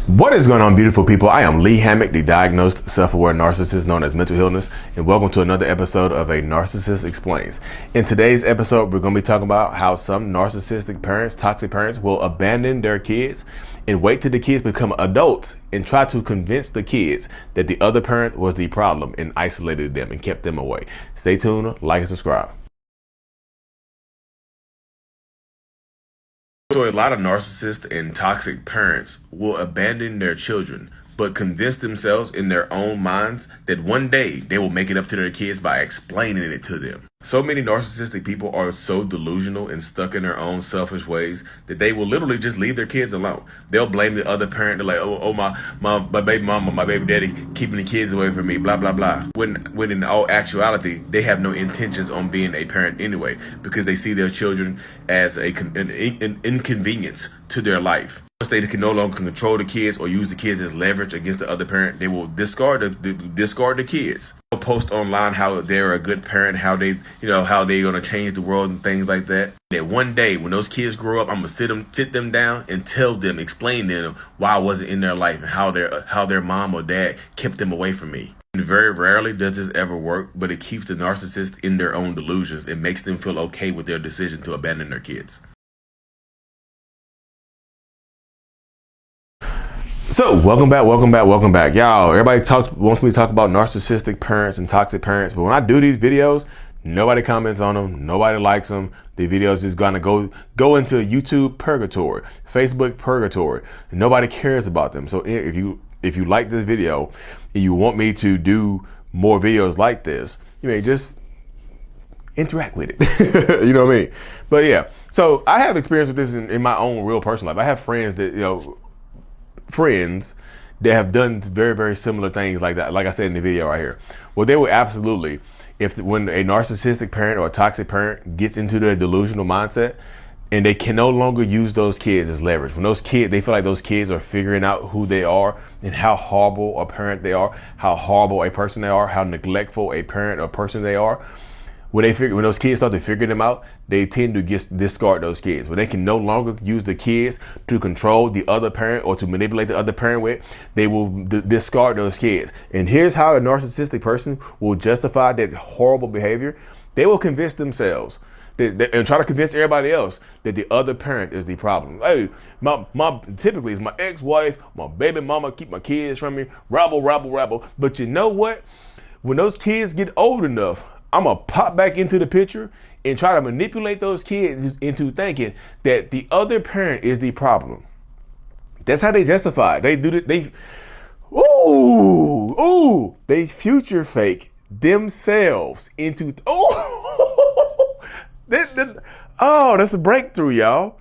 What is going on, beautiful people? I am Lee Hammock, the diagnosed self-aware narcissist known as mental illness, and welcome to another episode of A Narcissist Explains. In today's episode, we're going to be talking about how some narcissistic parents, toxic parents, will abandon their kids and wait till the kids become adults and try to convince the kids that the other parent was the problem and isolated them and kept them away. Stay tuned, like and subscribe. So a lot of narcissist and toxic parents will abandon their children, but convince themselves in their own minds that one day they will make it up to their kids by explaining it to them. So many narcissistic people are so delusional and stuck in their own selfish ways that they will literally just leave their kids alone. They'll blame the other parent. They're like, my baby mama, my baby daddy keeping the kids away from me, blah, blah, blah. When in all actuality, they have no intentions on being a parent anyway, because they see their children as an inconvenience to their life. Once they can no longer control the kids or use the kids as leverage against the other parent, they will discard the kids. They'll post online how they're a good parent, how they're gonna change the world and things like that. That one day when those kids grow up, I'm gonna sit them down and explain to them why I wasn't in their life and how their mom or dad kept them away from me. And very rarely does this ever work, but it keeps the narcissist in their own delusions. It makes them feel okay with their decision to abandon their kids. So welcome back. Y'all, everybody wants me to talk about narcissistic parents and toxic parents, but when I do these videos, nobody comments on them, nobody likes them. The videos is gonna go into YouTube purgatory, Facebook purgatory, and nobody cares about them. So if you like this video and you want me to do more videos like this, you may just interact with it. You know what I mean? But yeah, so I have experience with this in my own real personal life. I have friends that that have done very, very similar things like that. Like I said in the video right here, well, they will absolutely, when a narcissistic parent or a toxic parent gets into their delusional mindset and they can no longer use those kids as leverage, when they feel like those kids are figuring out who they are and how horrible a parent they are, how horrible a person they are, how neglectful a parent or person they are. When those kids start to figure them out, they tend to discard those kids. When they can no longer use the kids to control the other parent or to manipulate the other parent with, they will discard those kids. And here's how a narcissistic person will justify that horrible behavior. They will convince themselves and try to convince everybody else that the other parent is the problem. Hey, typically it's my ex-wife, my baby mama keep my kids from me, rabble. But you know what? When those kids get old enough, I'm going to pop back into the picture and try to manipulate those kids into thinking that the other parent is the problem. That's how they justify it. They do it. They future fake themselves into, that's a breakthrough, y'all.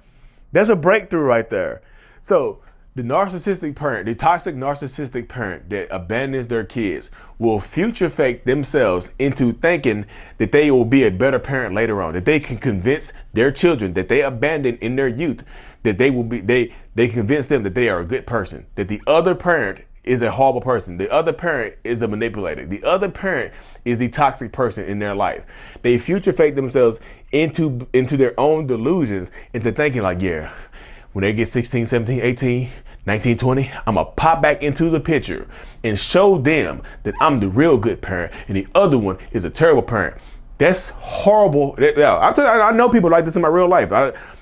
That's a breakthrough right there. So the narcissistic parent, the toxic narcissistic parent that abandons their kids will future fake themselves into thinking that they will be a better parent later on, that they can convince their children that they abandoned in their youth, that they convince them that they are a good person, that the other parent is a horrible person, the other parent is a manipulator, the other parent is the toxic person in their life. They future fake themselves into their own delusions, into thinking like, yeah, when they get 16, 17, 18, 19, 20, I'm going to pop back into the picture and show them that I'm the real good parent and the other one is a terrible parent. That's horrible. I know people like this in my real life.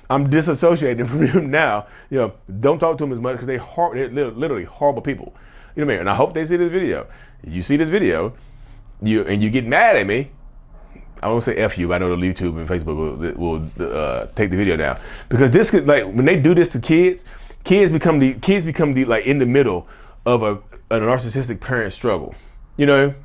I'm disassociating from them now. Don't talk to them as much because they're literally horrible people. You know what I mean? And I hope they see this video. You see this video, you get mad at me. I won't say F you, but I know the YouTube and Facebook will take the video down, because this could, like, when they do this to kids become the like in the middle of a narcissistic parent struggle, And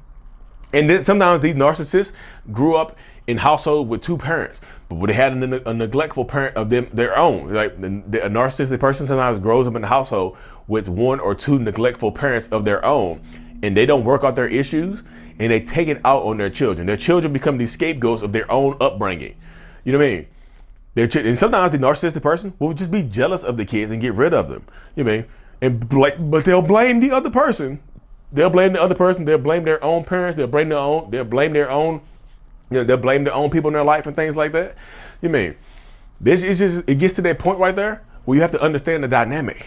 then sometimes these narcissists grew up in household with two parents, but they had a neglectful parent of their own. Like a narcissistic person sometimes grows up in a household with one or two neglectful parents of their own, and they don't work out their issues. And they take it out on their children. Their children become the scapegoats of their own upbringing. You know what I mean? And sometimes the narcissistic person will just be jealous of the kids and get rid of them. You know what I mean? But they'll blame the other person. They'll blame the other person. They'll blame their own parents. They'll blame their own people in their life and things like that. You know what I mean? It gets to that point right there where you have to understand the dynamic.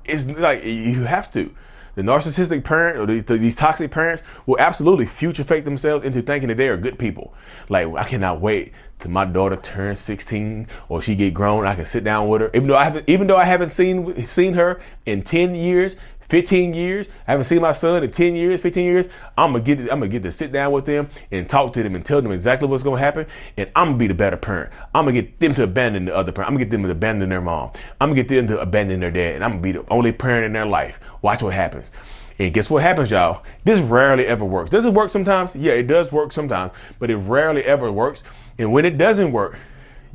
It's like you have to. The narcissistic parent or these toxic parents will absolutely future fake themselves into thinking that they are good people. Like, I cannot wait till my daughter turns 16 or she get grown. I can sit down with her, even though I haven't seen her in 10 years, 15 years. I haven't seen my son in 10 years, 15 years. I'm gonna get to sit down with them and talk to them and tell them exactly what's gonna happen. And I'm gonna be the better parent. I'm gonna get them to abandon the other parent. I'm gonna get them to abandon their mom. I'm gonna get them to abandon their dad. And I'm gonna be the only parent in their life. Watch what happens. And guess what happens, y'all? This rarely ever works. Does it work sometimes? Yeah, it does work sometimes, but it rarely ever works. And when it doesn't work,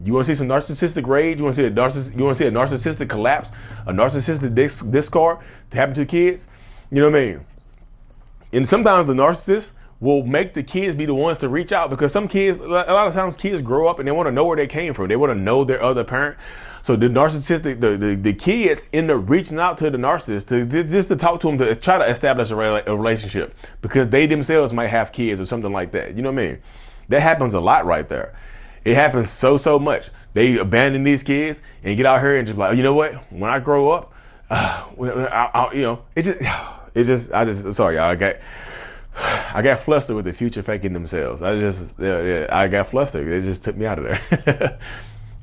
you want to see some narcissistic rage? You want to see a narcissistic collapse, a narcissistic discard to happen to kids? You know what I mean? And sometimes the narcissist will make the kids be the ones to reach out, because some kids, a lot of times kids grow up and they want to know where they came from. They want to know their other parent. So the narcissistic, the kids end up reaching out to the narcissist just to talk to them, to try to establish a relationship, because they themselves might have kids or something like that. You know what I mean? That happens a lot right there. It happens so much. They abandon these kids and get out here and just like, you know what? When I grow up, I'm sorry, y'all. I got flustered with the future faking themselves. I got flustered. It just took me out of there.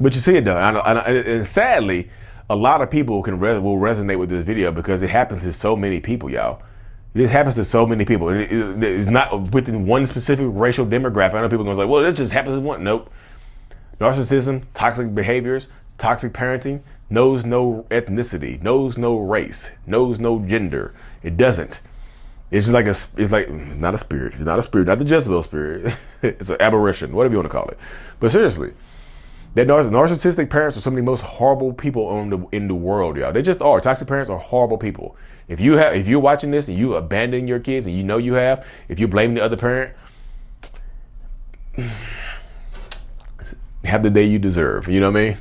But you see it though, and sadly, a lot of people will resonate with this video because it happens to so many people, y'all. This happens to so many people. It's not within one specific racial demographic. I know people are going to say, well, it just happens to one. Nope. Narcissism, toxic behaviors, toxic parenting knows no ethnicity, knows no race, knows no gender. It doesn't. It's just like not a spirit. It's not a spirit, not the Jezebel spirit. It's an aberration, whatever you want to call it. But seriously, that narcissistic parents are some of the most horrible people in the world, y'all. They just are. Toxic parents are horrible people. If you're watching this and you abandon your kids, and you know you have, if you blame the other parent, have the day you deserve. You know what I mean?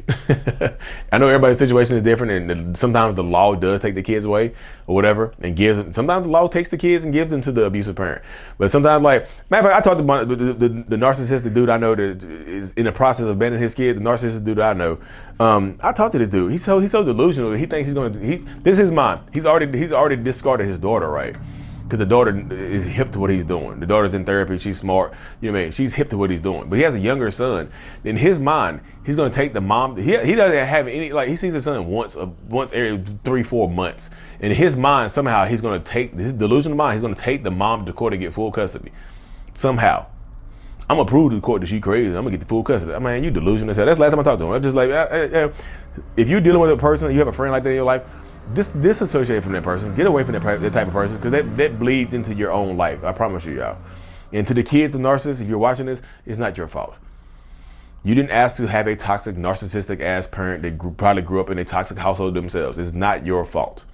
I know everybody's situation is different, and sometimes the law does take the kids away or whatever, and sometimes the law takes the kids and gives them to the abusive parent. But sometimes, like, matter of fact, I talked about the narcissistic dude I know that is in the process of abandoning his kid. The narcissistic dude I know, I talked to this dude. He's so delusional. He thinks this is his mind. He's already discarded his daughter, right? Because the daughter is hip to what he's doing. The daughter's in therapy. She's smart. You know what I mean? She's hip to what he's doing. But he has a younger son. In his mind, he's going to take the mom. He doesn't have any, like, he sees his son once every 3-4 months. In his mind, somehow he's going to take, his delusional mind, he's going to take the mom to court and get full custody. Somehow. I'm going to prove to the court that she's crazy. I'm going to get the full custody. I mean, you delusional. That's the last time I talked to him. I'm just like, if you're dealing with a person, you have a friend like that in your life, disassociate from that person. Get away from that type of person, because that bleeds into your own life. I promise you, y'all. And to the kids of narcissists, if you're watching this, it's not your fault. You didn't ask to have a toxic, narcissistic ass parent that probably grew up in a toxic household themselves. It's not your fault.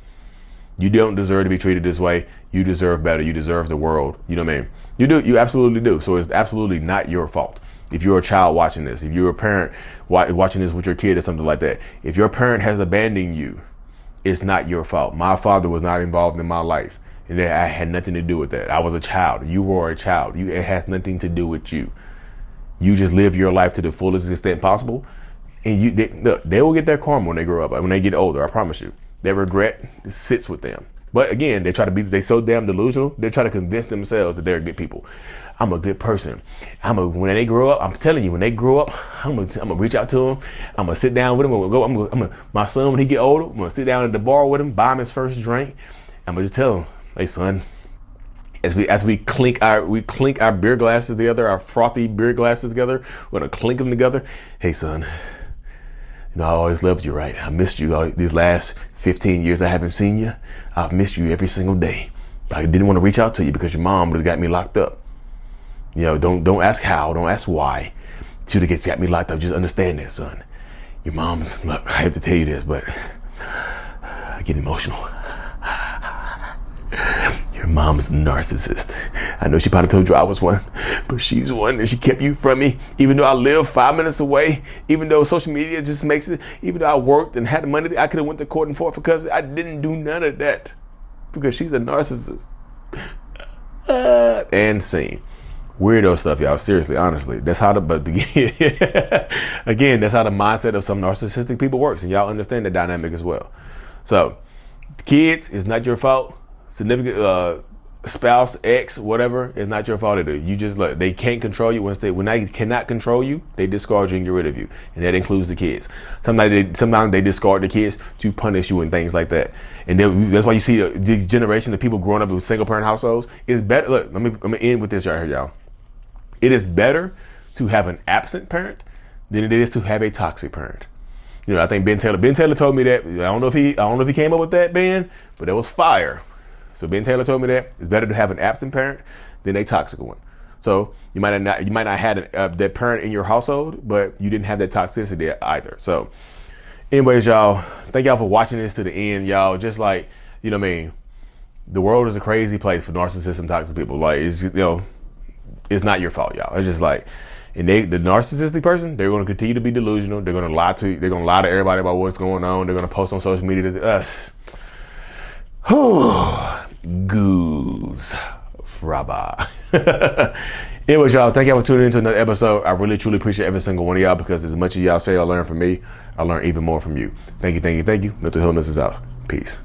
You don't deserve to be treated this way. You deserve better. You deserve the world. You know what I mean? You do. You absolutely do. So it's absolutely not your fault. If you're a child watching this, if you're a parent watching this with your kid or something like that, if your parent has abandoned you, it's not your fault. My father was not involved in my life, and I had nothing to do with that. I was a child. You were a child. It has nothing to do with you. You just live your life to the fullest extent possible, and they will get their karma when they grow up, when they get older. I promise you. Their regret sits with them. But again, they so damn delusional. They try to convince themselves that they're good people. I'm a good person. When they grow up, I'm telling you, when they grow up, I'm gonna reach out to them. I'm gonna sit down with them. My son, when he get older, I'm gonna sit down at the bar with him, buy him his first drink. I'm gonna just tell him, hey son, as we clink our beer glasses together, our frothy beer glasses together, we're gonna clink them together. Hey son, you know, I always loved you, right? I missed you these last 15 years I haven't seen you. I've missed you every single day. But I didn't want to reach out to you because your mom would have got me locked up. You know, don't ask how, don't ask why. She would have got me locked up. Just understand that, son. Your mom's, look, I have to tell you this, but I get emotional. Your mom's a narcissist. I know she probably told you I was one, but she's one, and she kept you from me. Even though I live 5 minutes away, even though social media just makes it, even though I worked and had the money, I could have went to court and fought for custody. I didn't do none of that because she's a narcissist. And scene. Weirdo stuff, y'all. Seriously, honestly, that's how again, that's how the mindset of some narcissistic people works, and y'all understand the dynamic as well. So Kids is not your fault. Significant spouse, ex, whatever, it's not your fault either. You just look, they can't control you. When they cannot control you, they discard you and get rid of you, and that includes the kids. Sometimes they discard the kids to punish you and things like that. And then that's why you see this generation of people growing up with single parent households. It's better. Look, let me end with this right here, y'all. It is better to have an absent parent than it is to have a toxic parent. You know, I think Ben Taylor told me that. I don't know if he came up with that, Ben, but it was fire. So Ben Taylor told me that it's better to have an absent parent than a toxic one. So you might not have that parent in your household, but you didn't have that toxicity either. So anyways, y'all, thank y'all for watching this to the end, y'all. Just like, you know what I mean, the world is a crazy place for narcissists and toxic people. Like, it's, you know, it's not your fault, y'all. It's just like, and the narcissistic person, they're going to continue to be delusional. They're going to lie to you. They're going to lie to everybody about what's going on. They're going to post on social media to us. Goose fraba. Anyways, y'all, thank y'all for tuning into another episode. I really truly appreciate every single one of y'all, because as much as y'all say I learn from me, I learn even more from you. Thank you. Mental Illness is out. Peace.